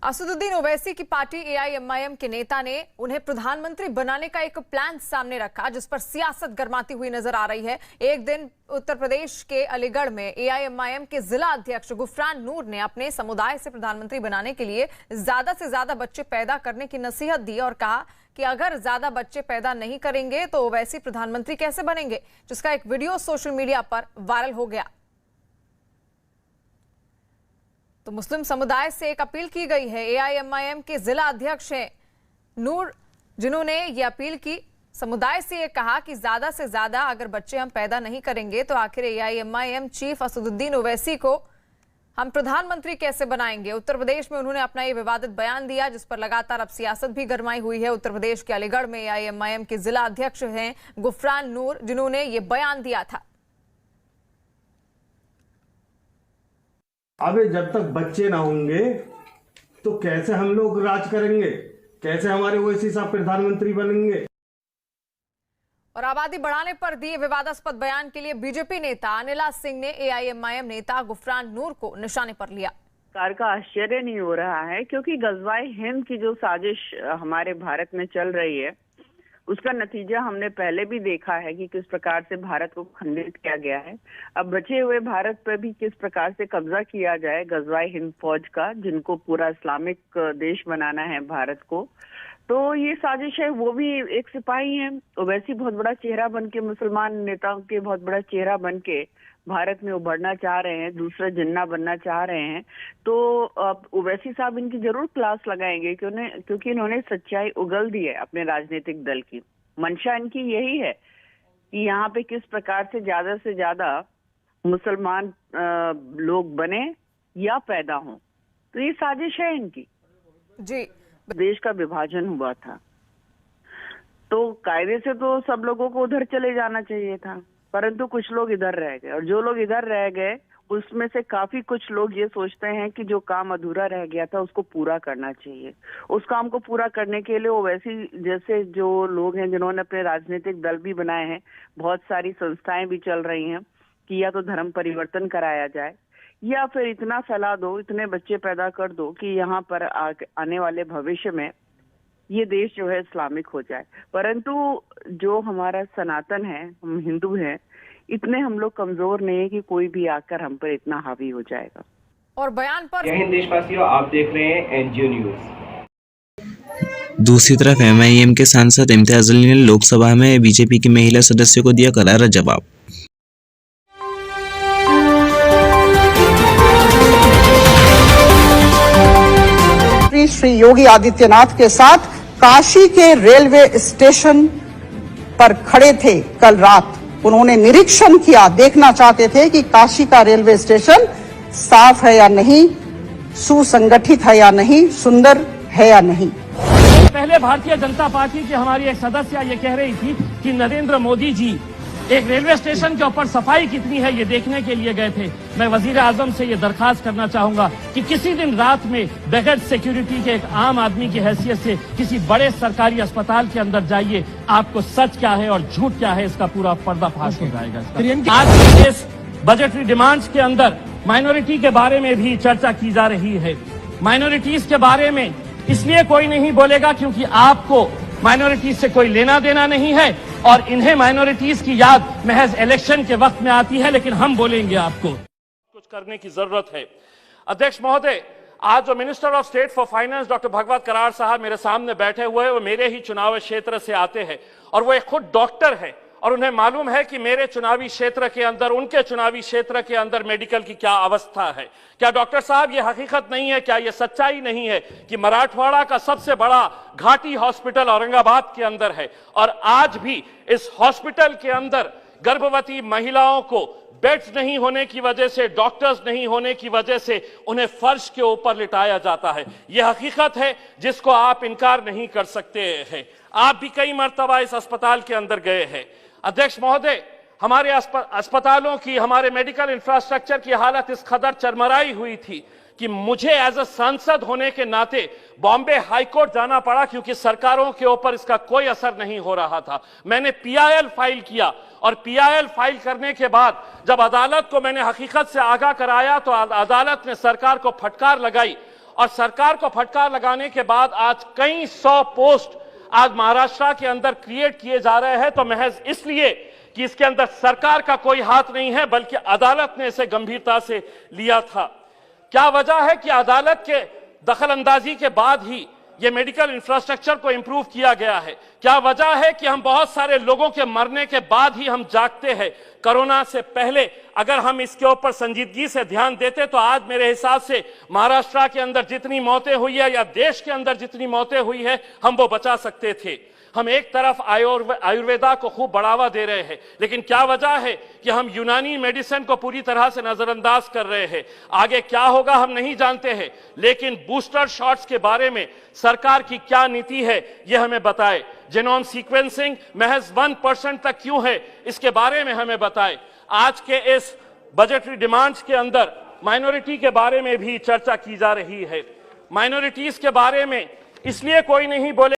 असदुद्दीन ओवैसी की party AIMIM के नेता ने उन्हें प्रधानमंत्री बनाने का एक प्लान सामने रखा, जिस पर सियासत गर्माती हुई नजर आ रही है। एक दिन उत्तर प्रदेश के अलीगढ़ में एआईएमआईएम के जिला अध्यक्ष गुफरान नूर ने अपने समुदाय से प्रधानमंत्री बनाने के लिए ज्यादा से ज्यादा बच्चे पैदा करने की नसीहत दी और कहा कि अगर ज्यादा बच्चे पैदा नहीं करेंगे तो ओवैसी प्रधानमंत्री कैसे बनेंगे, जिसका एक वीडियो सोशल मीडिया पर वायरल हो गया। तो मुस्लिम समुदाय से एक अपील की गई है। एआईएमआईएम के जिला अध्यक्ष हैं नूर, जिन्होंने ये अपील की, समुदाय से ये कहा कि ज्यादा से ज्यादा अगर बच्चे हम पैदा नहीं करेंगे तो आखिर एआईएमआईएम चीफ असदुद्दीन ओवैसी को हम प्रधानमंत्री कैसे बनाएंगे। उत्तर प्रदेश में उन्होंने अपना ये विवादित बयान दिया, जिस पर लगातार अब सियासत भी गरमाई हुई है। उत्तर प्रदेश के अलीगढ़ में एआईएमआईएम के जिला अध्यक्ष हैं गुफरान नूर, जिन्होंने ये बयान दिया था। अबे जब तक बच्चे ना होंगे तो कैसे हम लोग राज करेंगे, कैसे हमारे ओवैसी साहब प्रधानमंत्री बनेंगे। और आबादी बढ़ाने पर दिए विवादास्पद बयान के लिए बीजेपी नेता अनिला सिंह ने एआईएमआईएम नेता गुफरान नूर को निशाने पर लिया। सरकार का आश्चर्य नहीं हो रहा है, क्योंकि गजवाए हिंद की जो साजिश हमारे भारत में चल रही है उसका नतीजा हमने पहले भी देखा है कि किस प्रकार से भारत को खंडित किया गया है। अब बचे हुए भारत पर भी किस प्रकार से कब्जा किया जाए गजवाए हिंद फौज का, जिनको पूरा इस्लामिक देश बनाना है भारत को। तो ये साजिश है। वो भी एक सिपाही हैं, ओवैसी बहुत बड़ा चेहरा बन के, मुसलमान नेताओं के बहुत बड़ा चेहरा बन के भारत में उभरना चाह रहे हैं, दूसरा जिन्ना बनना चाह रहे हैं। तो ओवैसी साहब इनकी जरूर क्लास लगाएंगे, क्योंकि इन्होंने सच्चाई उगल दी है अपने राजनीतिक दल की। मंशा इनकी यही है कि यहाँ पे किस प्रकार से ज्यादा मुसलमान लोग बने या पैदा हों। तो ये साजिश है इनकी जी। देश का विभाजन हुआ था तो कायदे से तो सब लोगों को उधर चले जाना चाहिए था, परंतु कुछ लोग इधर रह गए, और जो लोग इधर रह गए उसमें से काफी कुछ लोग ये सोचते हैं कि जो काम अधूरा रह गया था उसको पूरा करना चाहिए। उस काम को पूरा करने के लिए ओवैसी जैसे जो लोग हैं, जिन्होंने अपने राजनीतिक दल भी बनाए हैं, बहुत सारी संस्थाएं भी चल रही हैं कि या तो धर्म परिवर्तन कराया जाए या फिर इतना फैला दो, इतने बच्चे पैदा कर दो कि यहाँ पर आने वाले भविष्य में ये देश जो है इस्लामिक हो जाए। परंतु जो हमारा सनातन है, हम हिंदू हैं, इतने हम लोग कमजोर नहीं है कि कोई भी आकर हम पर इतना हावी हो जाएगा। और बयान पर जय हिंद देशवासियों, आप देख रहे हैं एनजीओ न्यूज। दूसरी तरफ एमआईएम के सांसद इम्तियाज अली ने लोकसभा में बीजेपी की महिला सदस्य को दिया करारा जवाब। श्री योगी आदित्यनाथ के साथ काशी के रेलवे स्टेशन पर खड़े थे कल रात। उन्होंने निरीक्षण किया, देखना चाहते थे कि काशी का रेलवे स्टेशन साफ है या नहीं, सुसंगठित है या नहीं, सुंदर है या नहीं। पहले भारतीय जनता पार्टी की हमारी एक सदस्य ये कह रही थी कि नरेंद्र मोदी जी एक रेलवे स्टेशन के ऊपर सफाई कितनी है ये देखने के लिए गए थे। मैं वजीर आजम से ये दरखास्त करना चाहूंगा कि किसी दिन रात में बगैर सिक्योरिटी के एक आम आदमी की हैसियत से किसी बड़े सरकारी अस्पताल के अंदर जाइए, आपको सच क्या है और झूठ क्या है इसका पूरा पर्दाफाश हो जाएगा। आज इस बजटरी डिमांड्स के अंदर माइनॉरिटी के बारे में भी चर्चा की जा रही है। माइनॉरिटीज के बारे में इसलिए कोई नहीं बोलेगा क्योंकि आपको माइनॉरिटीज से कोई लेना देना नहीं है और इन्हें माइनॉरिटीज की याद महज इलेक्शन के वक्त में आती है, लेकिन हम बोलेंगे आपको कुछ करने की जरूरत है। अध्यक्ष महोदय, आज जो minister of state for finance doctor Bhagwat Karad sahab मेरे सामने बैठे हुए, वो मेरे ही चुनावी क्षेत्र से आते हैं और वो एक खुद डॉक्टर है और उन्हें मालूम है कि मेरे चुनावी क्षेत्र के अंदर, उनके चुनावी क्षेत्र के अंदर मेडिकल की क्या अवस्था है। क्या डॉक्टर साहब ये हकीकत नहीं है, क्या ये सच्चाई नहीं है कि मराठवाड़ा का सबसे बड़ा घाटी हॉस्पिटल औरंगाबाद के अंदर है और आज भी इस हॉस्पिटल के अंदर गर्भवती महिलाओं को बेड्स नहीं होने की वजह से, डॉक्टर्स नहीं होने की वजह से उन्हें फर्श के ऊपर लिटाया जाता है। यह हकीकत है जिसको आप इनकार नहीं कर सकते हैं। आप भी कई मर्तबा इस अस्पताल के अंदर गए हैं। अध्यक्ष महोदय, हमारे अस्पतालों की, हमारे मेडिकल इंफ्रास्ट्रक्चर की हालत इस कदर चरमराई हुई थी कि मुझे एज अ सांसद होने के नाते बॉम्बे हाईकोर्ट जाना पड़ा, क्योंकि सरकारों के ऊपर इसका कोई असर नहीं हो रहा था। मैंने पीआईएल फाइल किया और पीआईएल फाइल करने के बाद जब अदालत को मैंने हकीकत से आगाह कराया तो अदालत ने सरकार को फटकार लगाई और सरकार को फटकार लगाने के बाद आज कई 100 पोस्ट आज महाराष्ट्र के अंदर क्रिएट किए जा रहे हैं, तो महज इसलिए कि इसके अंदर सरकार का कोई हाथ नहीं है, बल्कि अदालत ने इसे गंभीरता से लिया था। क्या वजह है कि अदालत के दखल अंदाजी के बाद ही ये मेडिकल इंफ्रास्ट्रक्चर को इंप्रूव किया गया है? क्या वजह है कि हम बहुत सारे लोगों के मरने के बाद ही हम जागते हैं? कोरोना से पहले अगर हम इसके ऊपर संजीदगी से ध्यान देते तो आज मेरे हिसाब से महाराष्ट्र के अंदर जितनी मौतें हुई है या देश के अंदर जितनी मौतें हुई है हम वो बचा सकते थे। हम एक तरफ आयुर्वेदा को खूब बढ़ावा दे रहे हैं, लेकिन क्या वजह है कि हम यूनानी मेडिसिन को पूरी तरह से नजरअंदाज कर रहे हैं। आगे क्या होगा हम नहीं जानते हैं, लेकिन बूस्टर शॉट्स के बारे में सरकार की क्या नीति है ये हमें बताए। जीनोम सीक्वेंसिंग महज 1% तक क्यों है, इसके बारे में हमें बताए। आज के इस बजटरी डिमांड्स के अंदर माइनॉरिटी के बारे में भी चर्चा की जा रही है। माइनॉरिटीज के बारे में इसलिए कोई नहीं बोले